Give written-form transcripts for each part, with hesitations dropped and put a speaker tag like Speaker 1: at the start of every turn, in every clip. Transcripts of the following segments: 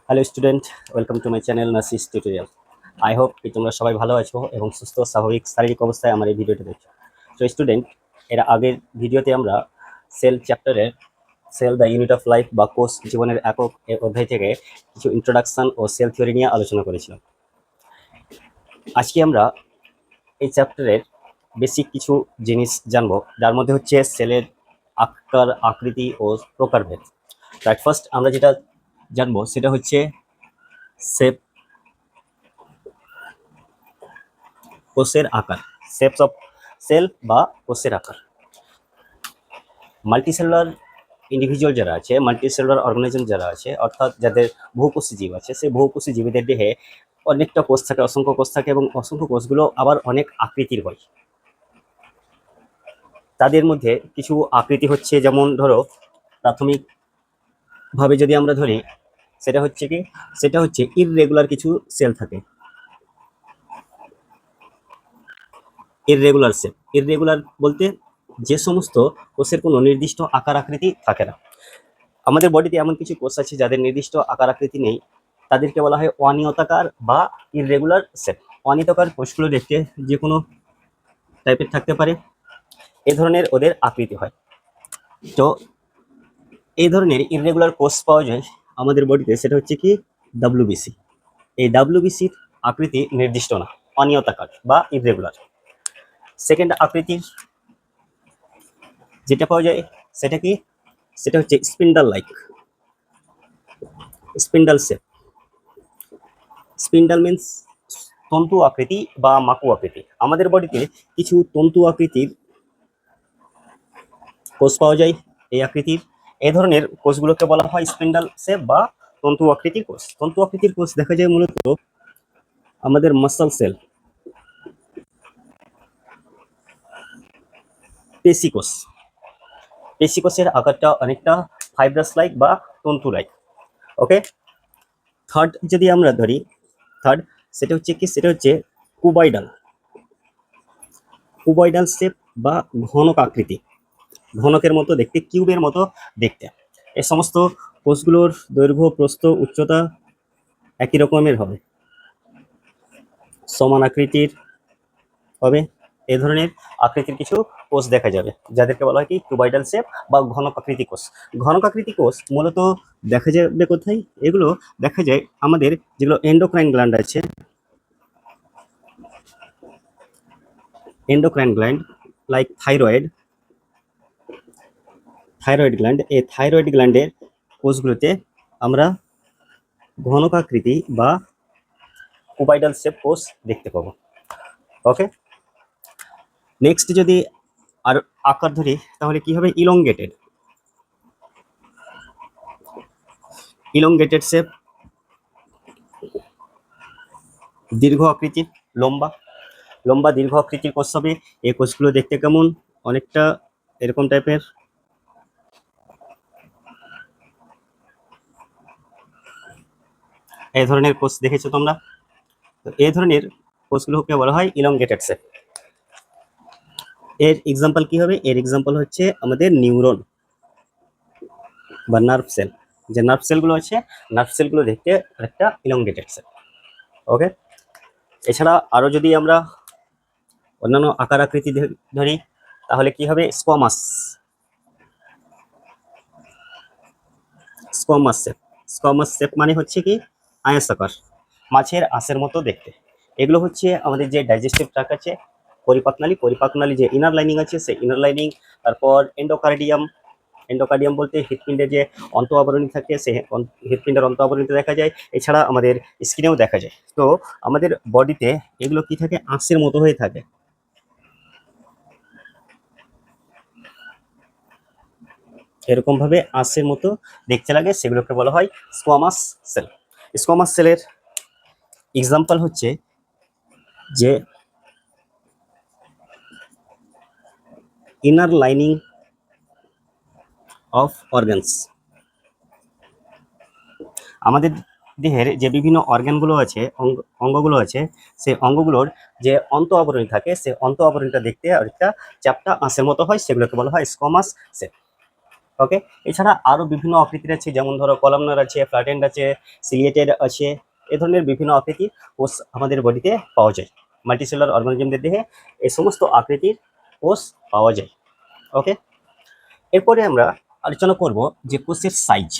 Speaker 1: Hello student, welcome to my channel Nasis tutorial. I hope কি তোমরা সবাই ভালো আছো এবং সুস্থ স্বাভাবিক শারীরিক অবস্থায় আমার এই ভিডিওটা দেখছো। সো স্টুডেন্ট, এর আগের ভিডিওতে আমরা সেল চ্যাপ্টারের cell the unit of life বা কোষ জীবনের একক এর অধ্যায় থেকে কিছু ইন্ট্রোডাকশন ও সেল থিওরি নিয়ে আলোচনা করেছিলাম। আজকে আমরা এই চ্যাপ্টারের বেসিক কিছু জিনিস জানবো, যার মধ্যে হচ্ছে সেলের আকার, আকৃতি ও প্রকারভেদ। তাই ফার্স্ট আমরা যেটা জানবো সেটা হচ্ছে শেপ, কোষের আকার, শেপস অফ সেল বা কোষের আকার। মাল্টিসেলুলার ইন্ডিভিজুয়াল যারা আছে, মাল্টিসেলুলার অর্গানিজম যারা আছে, অর্থাৎ যাদের বহুকোষী জীব আছে, সেই বহুকোষী জীবীদের দেহে অনেকটা কোষ থাকে, অসংখ্য কোষ থাকে এবং অসংখ্য কোষগুলো আবার অনেক আকৃতির হয়। তাদের মধ্যে কিছু আকৃতি হচ্ছে, যেমন ধরো প্রাথমিকভাবে যদি আমরা ধরি সেটা হচ্ছে ইররেগুলার কিছু সেল থাকে। ইররেগুলার সেল, ইররেগুলার বলতে যে সমস্ত কোষের কোনো নির্দিষ্ট আকার আকৃতি থাকে না। আমাদের বডিতে এমন কিছু কোষ আছে যাদের নির্দিষ্ট আকার আকৃতি নেই, তাদেরকে বলা হয় অনিয়তাকার বা ইররেগুলার সেল। অনিয়তাকার কোষগুলো দেখতে যে কোনো টাইপের থাকতে পারে, এ ধরনের ওদের আকৃতি হয়। তো এই ধরনের ইররেগুলার কোষ পাওয়া যায় আমাদের বডিতে, সেটা হচ্ছে কি ডাব্লিউবিসি। এই ডাব্লিউবিসির আকৃতি নির্দিষ্ট না, অনিয়তাকার বা ইররেগুলার। সেকেন্ড আকৃতির যেটা পাওয়া যায় সেটা কি, সেটা হচ্ছে spindle like, spindle shape. Spindle means তন্তু আকৃতি বা মাকু আকৃতি। আমাদের বডিতে কিছু তন্তু আকৃতির কোষ পাওয়া যায় এই আকৃতির। এই ধরনের কোষগুলোকে বলা হয় স্পিন্ডাল শেপ বা তন্তু আকৃতির কোষ। তন্তু আকৃতির কোষ দেখা যায় মূলত আমাদের মাসল সেল, পেশি কোষ। পেশি কোষের আকারটা অনেকটা ফাইব্রাস লাইক বা তন্তু লাইক। ওকে, থার্ড যদি আমরা ধরি, থার্ড সেটা হচ্ছে কি, সেটা হচ্ছে কুবয়েডাল, কুবয়েডাল শেপ বা ঘনক আকৃতি, ঘনকের মতো দেখতে, কিউবের মতো দেখতে। এই সমস্ত কোষগুলোর দৈর্ঘ্য, প্রস্থ, উচ্চতা একই রকমের হবে, সমান আকৃতির হবে। এই ধরনের আকৃতির কিছু কোষ দেখা যাবে, যাদেরকে বলা হয় কি কিউবয়েডাল শেপ বা ঘনক আকৃতি কোষ। ঘনক আকৃতি কোষ মূলত দেখা যাবে কোথায়? এগুলো দেখা যায় আমাদের যেগুলো এন্ডোক্রাইন গ্ল্যান্ড আছে, endocrine gland like thyroid, thyroid gland. এই থাইরয়েড গ্ল্যান্ডের কোষগুলোতে আমরা ঘনক আকৃতি বা কুবাইডাল শেপ কোষ দেখতে পাবো। ওকে, নেক্সট যদি আর আকার ধরি তাহলে কি হবে? ইলংগেটেড, ইলংগেটেড শেপ, দীর্ঘ আকৃতির, লম্বা লম্বা দীর্ঘ আকৃতির কোষ হবে। এই কোষগুলো দেখতে কেমন? অনেকটা এরকম টাইপের। এই ধরনের কোষ দেখেছো তোমরা? তো এই ধরনের কোষগুলোকে বলা হয় ইলংগেটেড শেপ। এর এক্সাম্পল কি হবে? এর এক্সাম্পল হচ্ছে আমাদের নিউরন বা নার্ভ সেল। যে নার্ভ সেলগুলো আছে, নার্ভ সেলগুলো দেখতে একটা ইলংগেটেড সেল। ওকে, এছাড়া আরো যদি আমরা অন্যান্য আকার আকৃতি ধরি তাহলে কি হবে? Squamous, squamous shape. Squamous shape মানে হচ্ছে কি আয়তাকার, মাছের আঁশের মতো দেখতে। এগুলো হচ্ছে আমাদের যে ডাইজেস্টিভ ট্র্যাক্ট আছে, পরিপাকনালী, পরিপাকনালী যে ইনার লাইনিং আছে, সেই ইনার লাইনিং। তারপর এন্ডোকার্ডিয়াম, এন্ডোকার্ডিয়াম বলতে হৃৎপিণ্ডের যে অন্ত আবরণী থাকে, সেই হৃৎপিণ্ডের অন্ত আবরণীতে দেখা যায়। এছাড়া আমাদের স্কিনেও দেখা যায়। তো আমাদের বডিতে এগুলো কি থাকে? আঁশের মতো হয়ে থাকে। এরকম ভাবে আঁশের মতো দেখতে লাগে, সেগুলোকে বলা হয় স্কোয়ামাস সেল। স্কোয়ামাস সেলের এক্সাম্পল হচ্ছে যে ইনার লাইনিং অফ অর্গানস। আমাদের দেহের যে বিভিন্ন অর্গানগুলো আছে, অঙ্গগুলো আছে, সেই অঙ্গগুলোর যে অন্ত আবরণী থাকে, সেই অন্ত আবরণীটা দেখতে অনেকটা চ্যাপ্টা আঁশের মতো হয়, সেগুলোকে বলা হয় স্কোয়ামাস সেল। ওকে, এছাড়া আরো বিভিন্ন আকৃতির আছে, যেমন ধরো কলামনার আছে, ফ্ল্যাটেন্ড আছে, সিলিয়েটেড আছে। এ ধরনের বিভিন্ন আকৃতির কোষ আমাদের বডিতে পাওয়া যায়। মাল্টিসেলুলার অর্গানিজমদের দেহে এই সমস্ত আকৃতির কোষ পাওয়া যায়। ওকে, এরপরে আমরা আলোচনা করব যে কোষের সাইজ।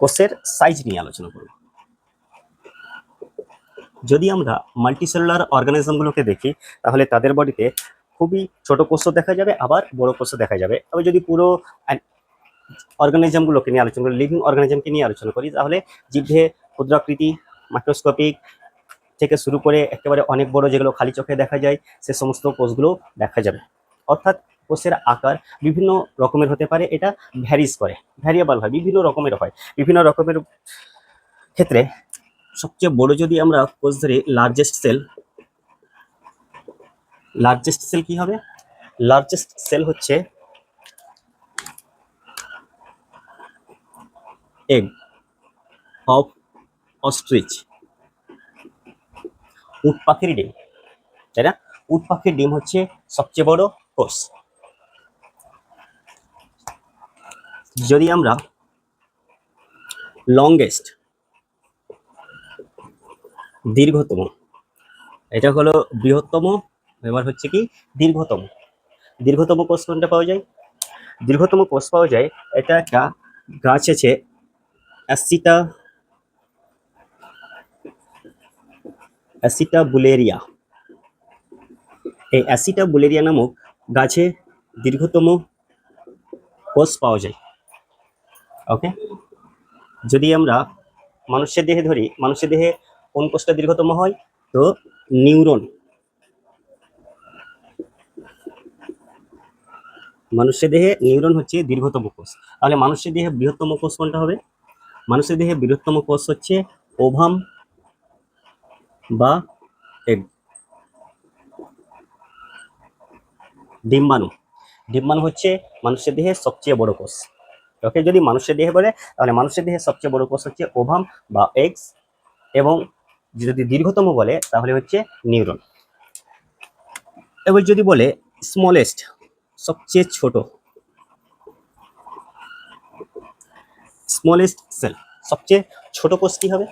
Speaker 1: কোষের সাইজ নিয়ে আলোচনা করব। যদি আমরা মাল্টিসেলুলার অর্গানিজমগুলোকে দেখি, তাহলে তাদের বডিতে খুবই ছোট কোষও দেখা যাবে, আবার বড় কোষও দেখা যাবে। তবে যদি পুরো অর্গানিজমগুলোকে নিয়ে আলোচনা করি, লিভিং অর্গানিজমকে নিয়ে আলোচনা করি, তাহলে জিভে ক্ষুদ্রাকৃতি, মাইক্রোস্কোপিক থেকে শুরু করে একেবারে অনেক বড় যেগুলো খালি চোখে দেখা যায়, সে সমস্ত কোষগুলো দেখা যাবে। অর্থাৎ কোষের আকার বিভিন্ন রকমের হতে পারে, এটা ভ্যারিজ করে, ভ্যারিয়েবল হয়, বিভিন্ন রকমের হয়। বিভিন্ন রকমের ক্ষেত্রে সবচেয়ে বড় যদি আমরা কোষ ধরি, লার্জেস্ট সেল কি হবে? লার্জেস্ট সেল হচ্ছে এগ অফ অস্ট্রিচ, উট পাখির ডিম, তাই না? উট পাখির ডিম হচ্ছে সবচেয়ে বড় কোষ। যদি আমরা লংগেস্ট, দীর্ঘতম, এটা হলো বৃহত্তম, এবার হচ্ছে কি দীর্ঘতম। দীর্ঘতম কোষ কোনটা পাওয়া যায়? দীর্ঘতম কোষ পাওয়া যায়, এটা একটা গাছ আছে, অ্যাসিটাবুলেরিয়া। এই অ্যাসিটাবুলেরিয়া নামক গাছে দীর্ঘতম কোষ পাওয়া যায়। ওকে, যদি আমরা মানুষের দেহে ধরি, মানুষের দেহে কোন কোষটা দীর্ঘতম হয়? তো নিউরন। মানুষের দেহে নিউরন হচ্ছে দীর্ঘতম কোষ। তাহলে মানুষের দেহে বৃহত্তম কোষ কোনটা হবে? মানুষের দেহে বৃহত্তম কোষ হচ্ছে ওভাম বা এগ, ডিম্বাণু। ডিম্বাণু হচ্ছে মানুষের দেহে সবচেয়ে বড় কোষ। ওকে, যদি মানুষের দেহে বলে, তাহলে মানুষের দেহে সবচেয়ে বড় কোষ হচ্ছে ওভাম বা এগস, এবং যদি দীর্ঘতম বলে তাহলে হচ্ছে নিউরন। এবার যদি বলে স্মলেস্ট, সবচেয়ে ছোট, স্মলেস্ট সেল, সবচেয়ে ছোট কোষ কি হবে?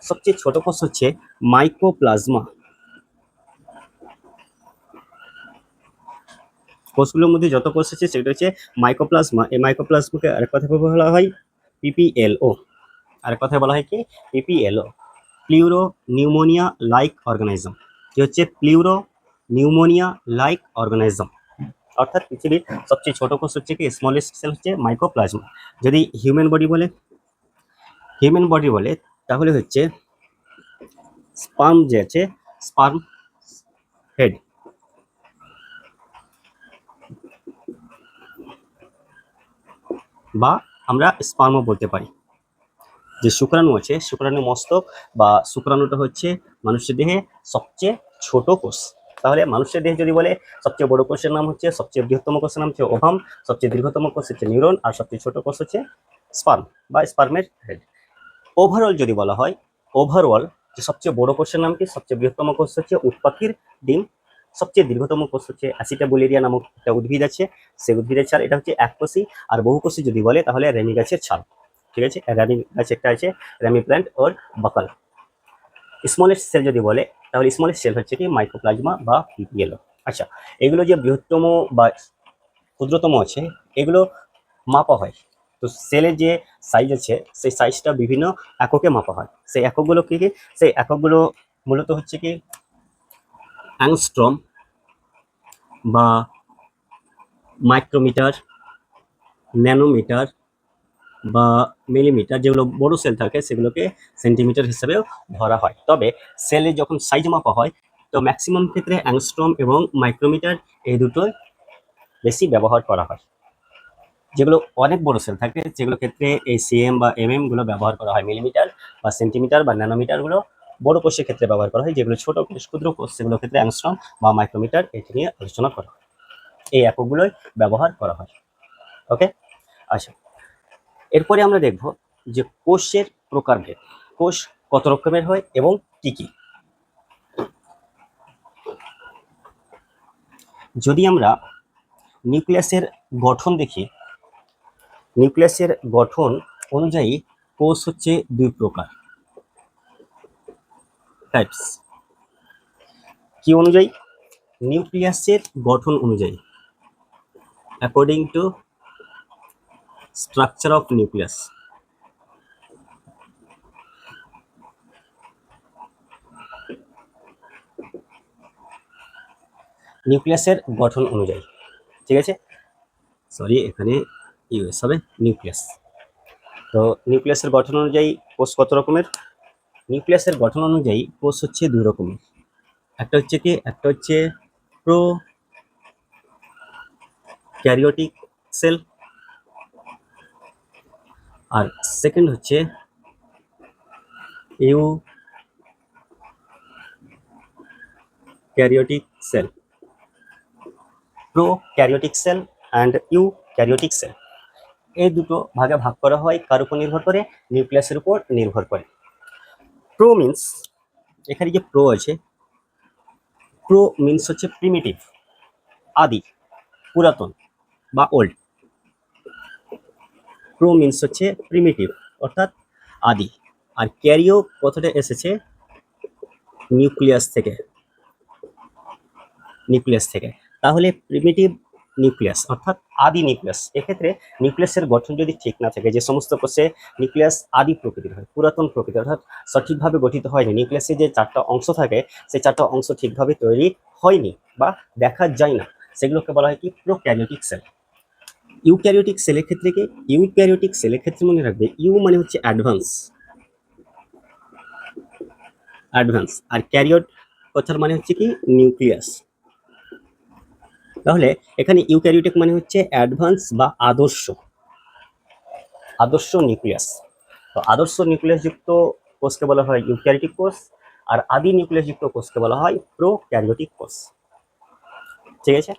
Speaker 1: সবচেয়ে ছোট কোষ হচ্ছে মাইকোপ্লাজমা। কোষগুলোর মধ্যে যত কোষ আছে সেটা হচ্ছে মাইকোপ্লাজমা। এই মাইকোপ্লাজমাকে আরেক কথায় বলা হয় পিপিএলও। আরেক কথায় বলা হয় কি? পিপিএলও, প্লিউরো নিউমোনিয়া লাইক অর্গানিজম। কি হচ্ছে? Pleuro pneumonia like organism. অর্থাৎ পৃথিবীর সবচেয়ে ছোট কোষ হচ্ছে কি? স্মলেস্ট সেল হচ্ছে মাইকোপ্লাজমা। যদি হিউম্যান বডি বলে তাহলে হচ্ছে স্পার্ম, যে আছে স্পার্ম হেড, বা আমরা স্পার্মও বলতে পারি। যে শুক্রাণু আছে, শুক্রাণু মস্তক বা শুক্রাণুটা হচ্ছে মানুষের দেহে সবচেয়ে ছোট কোষ। তাহলে মানুষের দেহে যদি বলে, সবচেয়ে বড় কোষের নাম হচ্ছে, সবচেয়ে বৃহত্তম কোষের নাম হচ্ছে ওভাম, সবচেয়ে দীর্ঘতম কোষ হচ্ছে নিউরন, আর সবচেয়ে ছোট কোষ হচ্ছে স্পার্ম বা স্পার্মের হেড। ওভারঅল যদি বলা হয়, ওভারঅল যে সবচেয়ে বড় কোষের নাম কি? সবচেয়ে বৃহত্তম কোষ হচ্ছে উট পাখির ডিম, সবচেয়ে দীর্ঘতম কোষ হচ্ছে অ্যাসিটাবুলেরিয়া নামক একটা উদ্ভিদ আছে, সেই উদ্ভিদের ছাল, এটা হচ্ছে এককোষী। আর বহুকোষী যদি বলে তাহলে রেমি গাছের ছাল। ঠিক আছে, রেমি গাছ একটা আছে, রেমি প্ল্যান্ট ওর বাকাল। স্মলেস্ট সেল যদি বলে, তাহলে স্মলেস্ট সেল হচ্ছে কি? মাইক্রোপ্লাজমা বা পিপিএলও। আচ্ছা, এগুলো যে বৃহত্তম বা ক্ষুদ্রতম আছে, এগুলো মাপা হয়। তো সেলের যে সাইজ আছে, সেই সাইজটা বিভিন্ন এককে মাপা হয়। সেই এককগুলো কি কি? সেই এককগুলো মূলত হচ্ছে কি অ্যাংস্ট্রম বা মাইক্রোমিটার, ন্যানোমিটার বা মিলিমিটার। যেগুলো বড় সেল থাকে সেগুলোকে সেন্টিমিটার হিসেবেও ধরা হয়। তবে সেলের যখন সাইজ মাপা হয়, তো ম্যাক্সিমাম ক্ষেত্রে অ্যাংস্ট্রম এবং মাইক্রোমিটার এই দুটোই বেশি ব্যবহার করা হয়। যেগুলো অনেক বড় সেল থাকে সেগুলো ক্ষেত্রে এই সিএম বা এমএম গুলো ব্যবহার করা হয়। মিলিমিটার বা সেন্টিমিটার বা ন্যানোমিটার গুলো বড় কোষের ক্ষেত্রে ব্যবহার করা হয়। যেগুলো ছোট কোষ, ক্ষুদ্র কোষ, সেগুলোর ক্ষেত্রে অ্যাংস্ট্রম বা মাইক্রোমিটার এটি নিয়ে আলোচনা করা হয়। এই এককগুলোই ব্যবহার করা হয়। ওকে, আচ্ছা, এরপরে আমরা দেখব যে কোষের প্রকারভেদ। কোষ কত রকমের হয় এবং কি কি। যদি আমরা নিউক্লিয়াসের গঠন দেখি, নিউক্লিয়াসের গঠন অনুযায়ী কোষ হচ্ছে দুই প্রকার, টাইপস। কি অনুযায়ী? নিউক্লিয়াসের গঠন অনুযায়ী, according to structure of nucleus. নিউক্লিয়াসের গঠন অনুযায়ী, ঠিক আছে, সরি এখানে ইউএস হবে নিউক্লিয়াস। তো নিউক্লিয়াসের গঠন অনুযায়ী কোষ কত রকমের? নিউক্লিয়াসের গঠন অনুযায়ী কোষ হচ্ছে দুই রকমের, একটা হচ্ছে কি, একটা হচ্ছে প্রো ক্যারিওটিক সেল, আর সেকেন্ড হচ্ছে eukaryotic cell. Prokaryotic cell and eukaryotic cell, এই দুটো ভাগে ভাগ করা হয় কার উপর নির্ভর করে? নিউক্লিয়াসের উপর নির্ভর করে। প্রো মিন্স, এখানে যে প্রো আছে, প্রো মিন্স হচ্ছে প্রিমিটিভ, আদি, পুরাতন বা ওল্ড। প্রো মিন্স হচ্ছে প্রিমিটিভ অর্থাৎ আদি। আর ক্যারিও কথাটা এসেছে নিউক্লিয়াস থেকে, নিউক্লিয়াস থেকে। তাহলে প্রিমিটিভ নিউক্লিয়াস অর্থাৎ আদি নিউক্লিয়াস। এক্ষেত্রে নিউক্লিয়াসের গঠন যদি ঠিক না থাকে, যে সমস্ত কোষে নিউক্লিয়াস আদি প্রকৃতির হয়, পুরাতন প্রকৃতির, অর্থাৎ সঠিকভাবে গঠিত হয়নি, নিউক্লিয়াসে যে চারটা অংশ থাকে সেই চারটা অংশ ঠিকভাবে তৈরি হয়নি বা দেখা যায় না, সেগুলোকে বলা হয় কি? Prokaryotic sell. ইউক্যারিওটিক সেলের ক্ষেত্রে কি? ইউক্যারিওটিক সেলের ক্ষেত্রে মনে রাখবে, ইউ মানে হচ্ছে অ্যাডভান্স, অ্যাডভান্স, আর ক্যারিওট কথার মানে হচ্ছে কি? নিউক্লিয়াস। তাহলে এখানে ইউক্যারিওটিক মানে হচ্ছে অ্যাডভান্স বা আদর্শ, আদর্শ নিউক্লিয়াস। তো আদর্শ নিউক্লিয়াস যুক্ত কোষকে বলা হয় ইউক্যারিওটিক কোষ, আর আদি নিউক্লিয়াস যুক্ত কোষকে বলা হয় প্রোক্যারিওটিক কোষ। ঠিক আছে,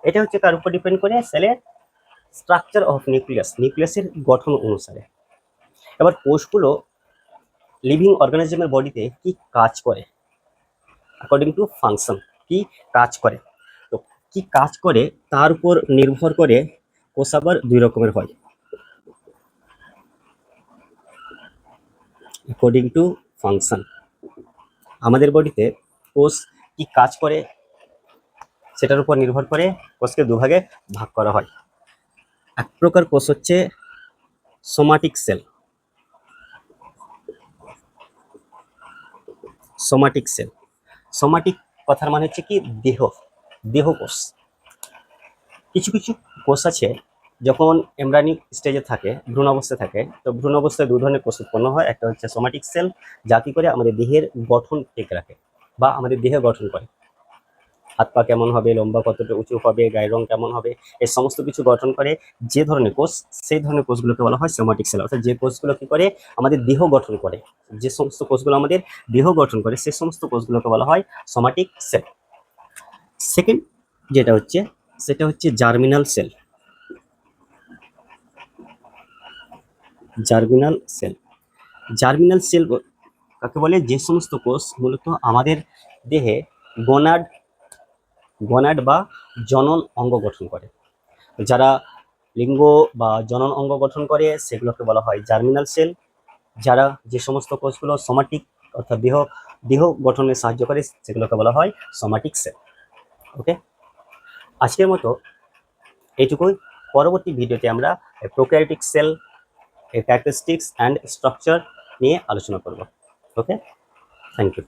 Speaker 1: এটা হচ্ছে তার উপর ডিপেন্ড করে সেলের স্ট্রাকচার অফ নিউক্লিয়াস, নিউক্লিয়াসের গঠন অনুসারে। এবার কোষগুলো লিভিং অর্গানিজমের বডিতে কি কাজ করে? অ্যাকর্ডিং টু ফাংশন, কি কাজ করে? তো কি কাজ করে তার উপর নির্ভর করে কোষ আবার দুই রকমের হয়, অ্যাকর্ডিং টু ফাংশন। আমাদের বডিতে কোষ কি কাজ করে সেটার উপর নির্ভর করে কোষকে দুভাগে ভাগ করা হয়। এক প্রকার কোষ হচ্ছে somatic sell, somatic sell. Somatic কথার মানে হচ্ছে কি? দেহ, দেহ কোষ। কিছু কিছু কোষ আছে যখন এমব্রায়োনিক স্টেজে থাকে, ভ্রূণ অবস্থায় থাকে, তো ভ্রূণ অবস্থায় দু ধরনের কোষ উৎপন্ন হয়। একটা হচ্ছে সোমাটিক সেল, যা কি করে আমাদের দেহের গঠন ঠিক রাখে বা আমাদের দেহ গঠন করে, হাত পা কেমন হবে, লম্বা কতটা উঁচু হবে, গায়ের রং কেমন হবে, এই সমস্ত কিছু গঠন করে যে ধরনের কোষ, সেই ধরনের কোষগুলোকে বলা হয় সোমাটিক সেল। অর্থাৎ যে কোষগুলো কি করে? আমাদের দেহ গঠন করে, যে সমস্ত কোষগুলো আমাদের দেহ গঠন করে সেই সমস্ত কোষগুলোকে বলা হয় সোমাটিক সেল। সেকেন্ড যেটা হচ্ছে, সেটা হচ্ছে germinal cell, germinal cell. Germinal cell কাকে বলে? যে সমস্ত কোষ মূলত আমাদের দেহে গোনাড, গোনাড বা জনন অঙ্গ গঠন করে, যারা লিঙ্গ বা জনন অঙ্গ গঠন করে সেগুলোকে বলা হয় জার্মিনাল সেল। যারা যে সমস্ত কোষগুলো সোমাটিক অর্থাৎ দেহ, দেহ গঠনে সাহায্য করে সেগুলোকে বলা হয় সোমাটিক সেল। ওকে, আজকের মতো এইটুকুই। পরবর্তী ভিডিওতে আমরা প্রোক্যারিওটিক সেল এর ক্যারেক্টারিস্টিক্স অ্যান্ড স্ট্রাকচার নিয়ে আলোচনা করব। ওকে, থ্যাংক ইউ।